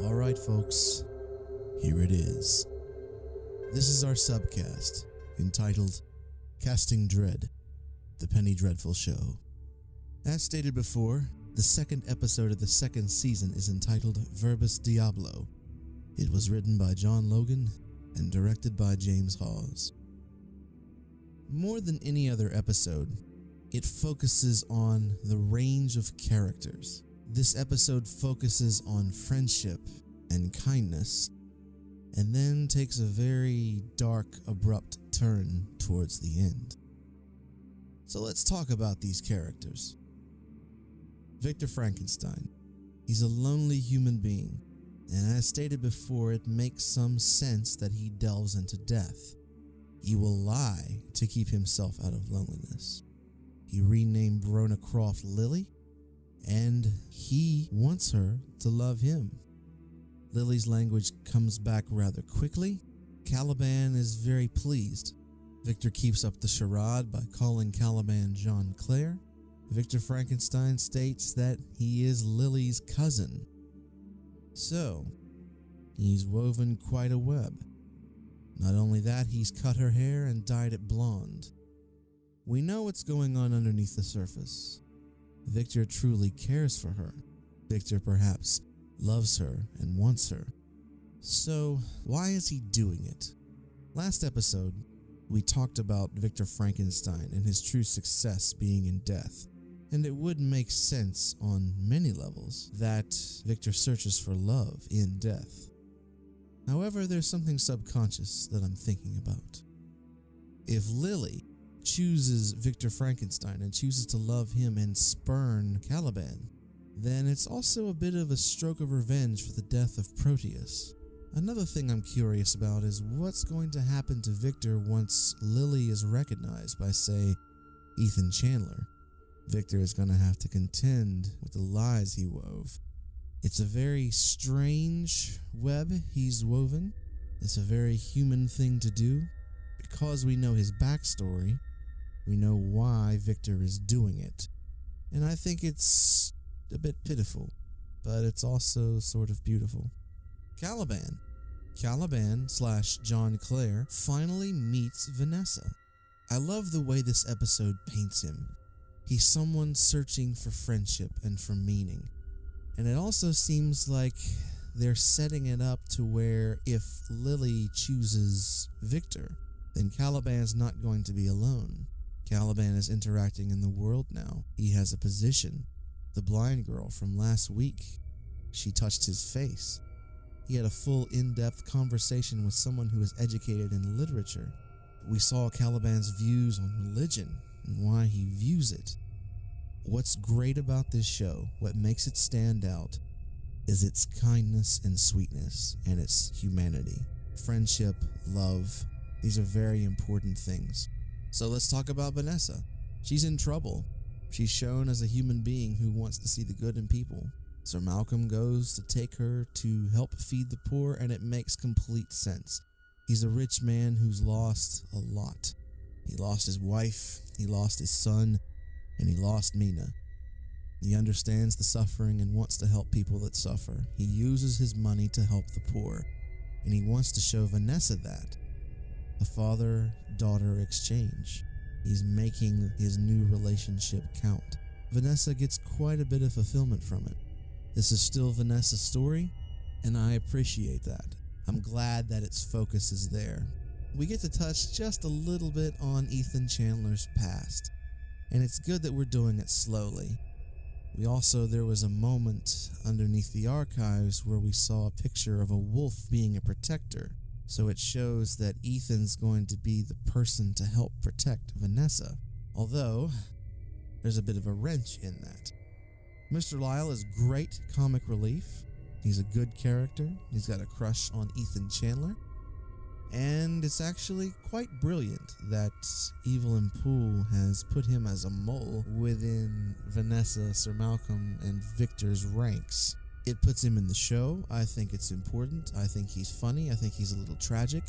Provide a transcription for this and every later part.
Alright folks, here it is. This is our subcast, entitled Casting Dread, the Penny Dreadful Show. As stated before, the second episode of the second season is entitled Verbis Diablo. It was written by John Logan and directed by James Hawes. More than any other episode, it focuses on the range of characters. This episode focuses on friendship and kindness, and then takes a very dark, abrupt turn towards the end. So let's talk about these characters. Victor Frankenstein. He's a lonely human being, and as stated before, it makes some sense that he delves into death. He will lie to keep himself out of loneliness. He renamed Verona Croft Lily, and he wants her to love him. Lily's language comes back rather quickly. Caliban is very pleased. Victor keeps up the charade by calling Caliban John Clare. Victor Frankenstein states that he is Lily's cousin. So, he's woven quite a web. Not only that, he's cut her hair and dyed it blonde. We know what's going on underneath the surface. Victor truly cares for her. Victor perhaps loves her and wants her. So, why is he doing it? Last episode, we talked about Victor Frankenstein and his true success being in death, and it would make sense on many levels that Victor searches for love in death. However, there's something subconscious that I'm thinking about. If Lily chooses Victor Frankenstein and chooses to love him and spurn Caliban, then it's also a bit of a stroke of revenge for the death of Proteus. Another thing I'm curious about is what's going to happen to Victor once Lily is recognized by, say, Ethan Chandler. Victor is going to have to contend with the lies he wove. It's a very strange web he's woven. It's a very human thing to do. Because we know his backstory, we know why Victor is doing it. And I think it's a bit pitiful, but it's also sort of beautiful. Caliban / John Clare finally meets Vanessa. I love the way this episode paints him. He's someone searching for friendship and for meaning. And it also seems like they're setting it up to where if Lily chooses Victor, then Caliban's not going to be alone. Caliban is interacting in the world now. He has a position. The blind girl from last week, she touched his face. He had a full in-depth conversation with someone who is educated in literature. We saw Caliban's views on religion and why he views it. What's great about this show, what makes it stand out, is its kindness and sweetness and its humanity. Friendship, love, these are very important things. So let's talk about Vanessa. She's in trouble. She's shown as a human being who wants to see the good in people. Sir Malcolm goes to take her to help feed the poor, and it makes complete sense. He's a rich man who's lost a lot. He lost his wife, he lost his son, and he lost Mina. He understands the suffering and wants to help people that suffer. He uses his money to help the poor, and he wants to show Vanessa that. A father-daughter exchange. He's making his new relationship count. Vanessa gets quite a bit of fulfillment from it. This is still Vanessa's story, and I appreciate that. I'm glad that its focus is there. We get to touch just a little bit on Ethan Chandler's past, and it's good that we're doing it slowly. There was a moment underneath the archives where we saw a picture of a wolf being a protector, so it shows that Ethan's going to be the person to help protect Vanessa, although there's a bit of a wrench in that. Mr. Lyle is great comic relief. He's a good character. He's got a crush on Ethan Chandler. And it's actually quite brilliant that Evelyn Poole has put him as a mole within Vanessa, Sir Malcolm, and Victor's ranks. It puts him in the show. I think it's important. I think he's funny. I think he's a little tragic.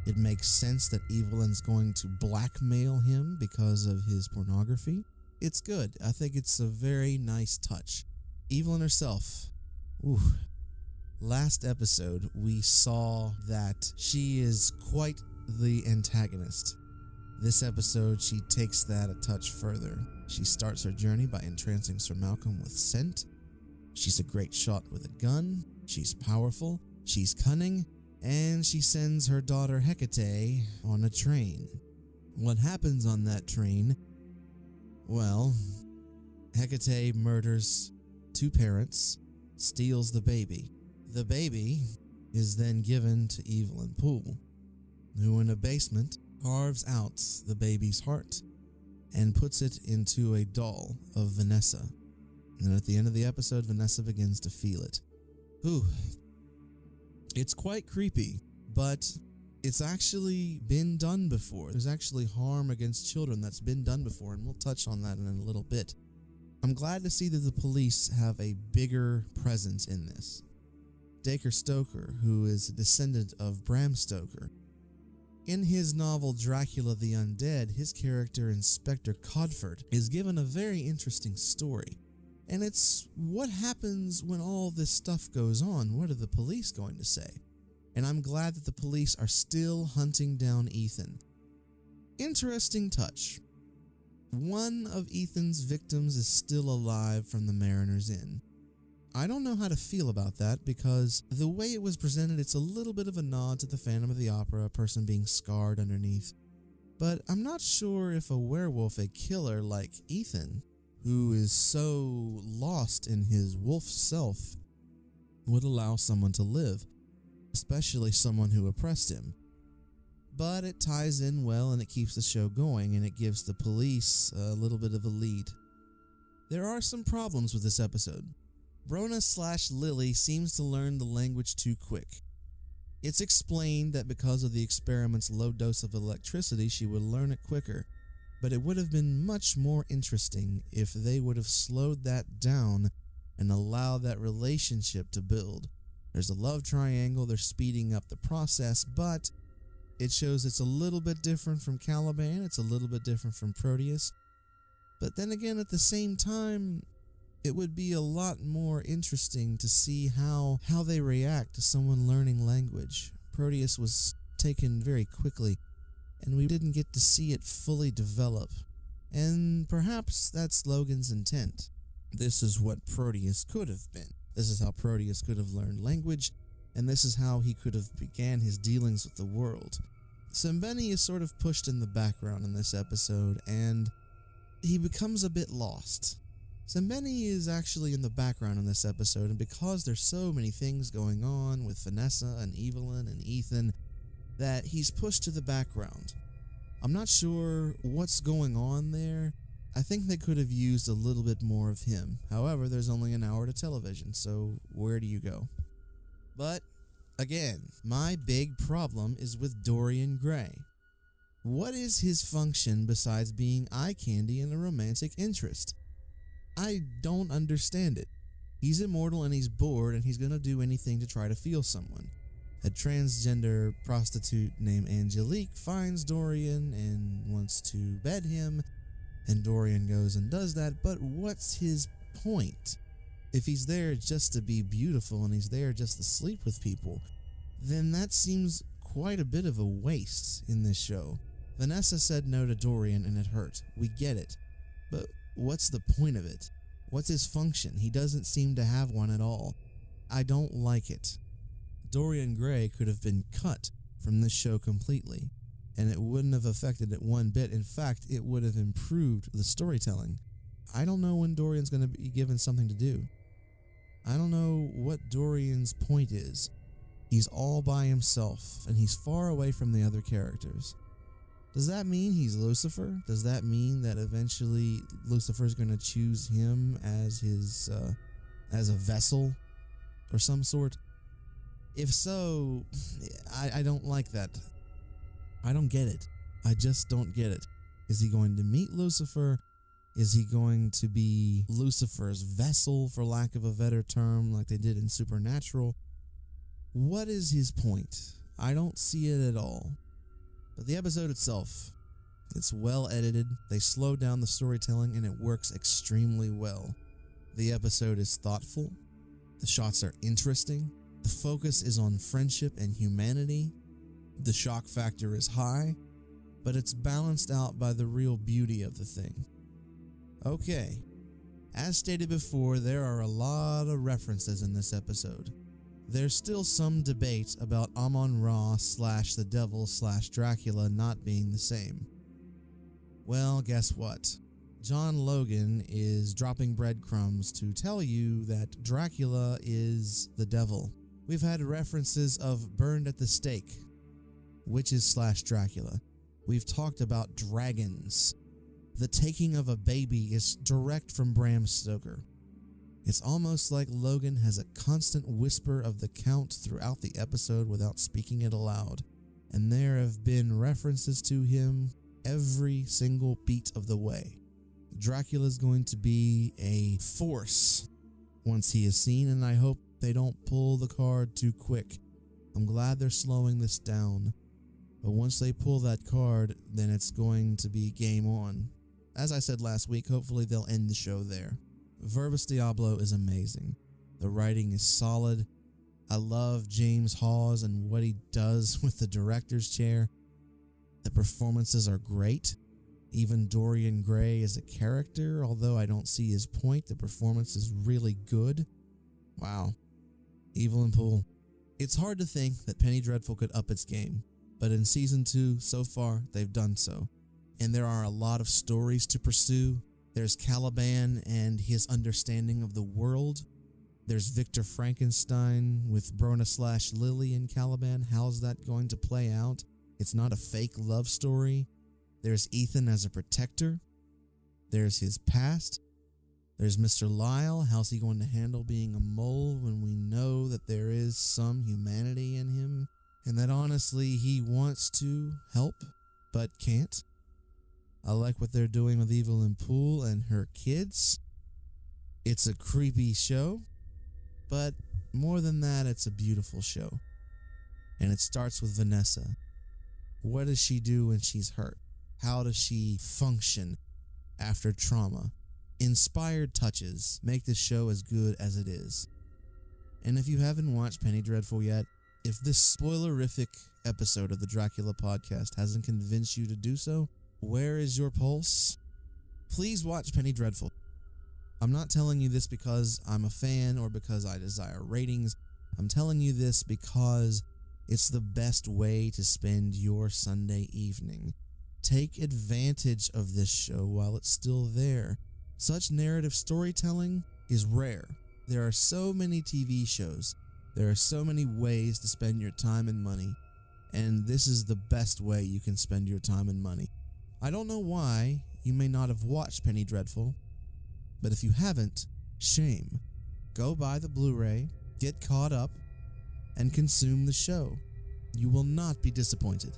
It makes sense that Evelyn's going to blackmail him because of his pornography. It's good. I think it's a very nice touch. Evelyn herself, Last episode, we saw that she is quite the antagonist. This episode, she takes that a touch further. She starts her journey by entrancing Sir Malcolm with scent. She's a great shot with a gun. She's powerful. She's cunning. And she sends her daughter Hecate on a train. What happens on that train? Well, Hecate murders 2 parents, steals the baby. The baby is then given to Evelyn Poole, who in a basement carves out the baby's heart and puts it into a doll of Vanessa. And at the end of the episode, Vanessa begins to feel it. Whew. It's quite creepy, but it's actually been done before. There's actually harm against children that's been done before, and we'll touch on that in a little bit. I'm glad to see that the police have a bigger presence in this. Dacre Stoker, who is a descendant of Bram Stoker. In his novel Dracula the Undead, his character Inspector Codford is given a very interesting story. And it's what happens when all this stuff goes on. What are the police going to say? And I'm glad that the police are still hunting down Ethan. Interesting touch. One of Ethan's victims is still alive from the Mariner's Inn. I don't know how to feel about that because the way it was presented, it's a little bit of a nod to the Phantom of the Opera, a person being scarred underneath. But I'm not sure if a werewolf, a killer like Ethan, who is so lost in his wolf self, would allow someone to live, especially someone who oppressed him. But it ties in well and it keeps the show going and it gives the police a little bit of a lead. There are some problems with this episode. Brona/Lily seems to learn the language too quick. It's explained that because of the experiment's low dose of electricity, she would learn it quicker, but it would have been much more interesting if they would have slowed that down and allowed that relationship to build. There's a love triangle, they're speeding up the process, but it shows it's a little bit different from Caliban, it's a little bit different from Proteus, but then again, at the same time, it would be a lot more interesting to see how they react to someone learning language. Proteus was taken very quickly, and we didn't get to see it fully develop. And perhaps that's Logan's intent. This is what Proteus could have been. This is how Proteus could have learned language, and this is how he could have began his dealings with the world. Sembeni is sort of pushed in the background in this episode, and he becomes a bit lost. Sembeni is actually in the background in this episode, and because there's so many things going on with Vanessa and Evelyn and Ethan, that he's pushed to the background. I'm not sure what's going on there. I think they could have used a little bit more of him. However, there's only an hour to television, so where do you go? But, again, my big problem is with Dorian Gray. What is his function besides being eye candy and a romantic interest? I don't understand it. He's immortal and he's bored and he's gonna do anything to try to feel someone. A transgender prostitute named Angelique finds Dorian and wants to bed him, and Dorian goes and does that, but what's his point? If he's there just to be beautiful and he's there just to sleep with people, then that seems quite a bit of a waste in this show. Vanessa said no to Dorian and it hurt. We get it. But what's the point of it? What's his function? He doesn't seem to have one at all. I don't like it. Dorian Gray could have been cut from this show completely, and it wouldn't have affected it one bit. In fact, it would have improved the storytelling. I don't know when Dorian's going to be given something to do. I don't know what Dorian's point is. He's all by himself, and he's far away from the other characters. Does that mean he's Lucifer? Does that mean that eventually Lucifer's going to choose him as his, as a vessel or some sort? If so, I don't like that. I don't get it. I just don't get it. Is he going to meet Lucifer? Is he going to be Lucifer's vessel, for lack of a better term, like they did in Supernatural? What is his point? I don't see it at all. But the episode itself, it's well edited, they slow down the storytelling, and it works extremely well. The episode is thoughtful, the shots are interesting, The focus is on friendship and humanity. The shock factor is high, but it's balanced out by the real beauty of the thing. Okay, as stated before, there are a lot of references in this episode. There's still some debate about Amon-Ra / the devil / Dracula not being the same. Well, guess what? John Logan is dropping breadcrumbs to tell you that Dracula is the devil. We've had references of burned at the stake, witches / Dracula. We've talked about dragons. The taking of a baby is direct from Bram Stoker. It's almost like Logan has a constant whisper of the Count throughout the episode without speaking it aloud, and there have been references to him every single beat of the way. Dracula's going to be a force once he is seen, and I hope they don't pull the card too quick. I'm glad they're slowing this down, but once they pull that card, then it's going to be game on. As I said last week, hopefully they'll end the show there. Verbis Diablo is amazing. The writing is solid. I love James Hawes and what he does with the director's chair. The performances are great. Even Dorian Gray is a character, although I don't see his point. The performance is really good. Wow. Evil and Pool. It's hard to think that Penny Dreadful could up its game, but in Season 2, so far, they've done so. And there are a lot of stories to pursue. There's Caliban and his understanding of the world. There's Victor Frankenstein with Brona / Lily and Caliban. How's that going to play out? It's not a fake love story. There's Ethan as a protector. There's his past. There's Mr. Lyle. How's he going to handle being a mole when we know that there is some humanity in him? And that honestly he wants to help, but can't. I like what they're doing with Evelyn Poole and her kids. It's a creepy show, but more than that, it's a beautiful show. And it starts with Vanessa. What does she do when she's hurt? How does she function after trauma? Inspired touches make this show as good as it is. And if you haven't watched Penny Dreadful yet, if this spoilerific episode of the Dracula podcast hasn't convinced you to do so, where is your pulse? Please watch Penny Dreadful. I'm not telling you this because I'm a fan or because I desire ratings. I'm telling you this because it's the best way to spend your Sunday evening. Take advantage of this show while it's still there. Such narrative storytelling is rare. There are so many TV shows. There are so many ways to spend your time and money, and this is the best way you can spend your time and money. I don't know why you may not have watched Penny Dreadful, but if you haven't, shame. Go buy the Blu-ray, get caught up, and consume the show. You will not be disappointed.